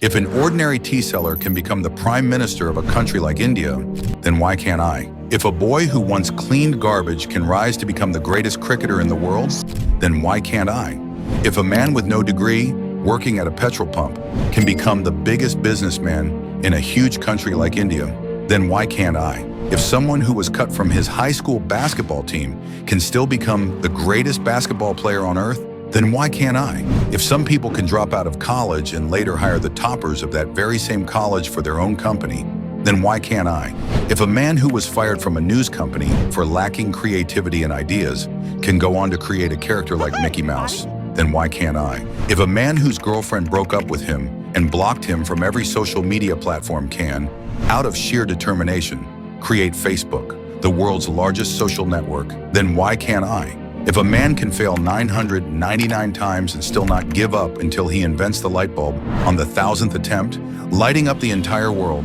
If an ordinary tea seller can become the prime minister of a country like India, then why can't I? If a boy who once cleaned garbage can rise to become the greatest cricketer in the world, then why can't I? If a man with no degree, working at a petrol pump, can become the biggest businessman in a huge country like India, then why can't I? If someone who was cut from his high school basketball team can still become the greatest basketball player on earth, then why can't I? If some people can drop out of college and later hire the toppers of that very same college for their own company, then why can't I? If a man who was fired from a news company for lacking creativity and ideas can go on to create a character like Mickey Mouse, then why can't I? If a man whose girlfriend broke up with him and blocked him from every social media platform can, out of sheer determination, create Facebook, the world's largest social network, then why can't I? If a man can fail 999 times and still not give up until he invents the light bulb on the 1,000th attempt, lighting up the entire world,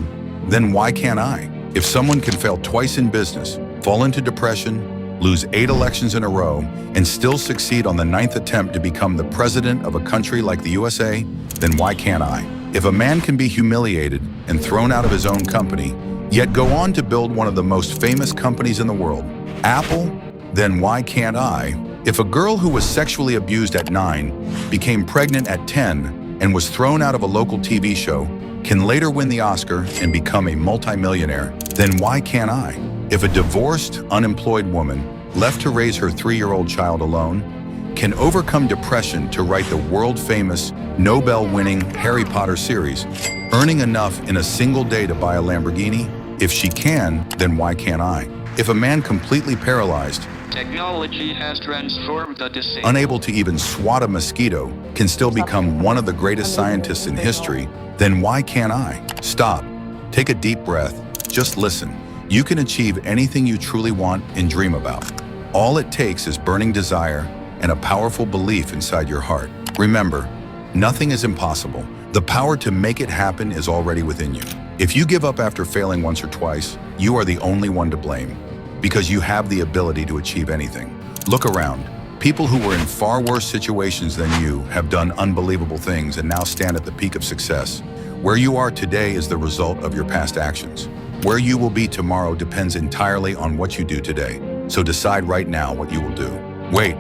then why can't I? If someone can fail twice in business, fall into depression, lose 8 elections in a row, and still succeed on the 9th attempt to become the president of a country like the USA, then why can't I? If a man can be humiliated and thrown out of his own company, yet go on to build one of the most famous companies in the world, Apple, then why can't I? If a girl who was sexually abused at 9 became pregnant at 10 and was thrown out of a local TV show, can later win the Oscar and become a multimillionaire, then why can't I? If a divorced, unemployed woman left to raise her 3-year-old child alone can overcome depression to write the world-famous, Nobel-winning Harry Potter series, earning enough in a single day to buy a Lamborghini, if she can, then why can't I? If a man completely paralyzed, technology has transformed the disabled, unable to even swat a mosquito, can still become one of the greatest scientists in history, then why can't I? Stop. Take a deep breath. Just listen. You can achieve anything you truly want and dream about. All it takes is burning desire and a powerful belief inside your heart. Remember, nothing is impossible. The power to make it happen is already within you. If you give up after failing once or twice, you are the only one to blame, because you have the ability to achieve anything. Look around. People who were in far worse situations than you have done unbelievable things and now stand at the peak of success. Where you are today is the result of your past actions. Where you will be tomorrow depends entirely on what you do today. So decide right now what you will do. Wait,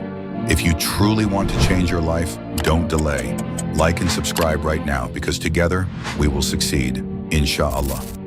if you truly want to change your life, don't delay. Like and subscribe right now, because together we will succeed, inshallah.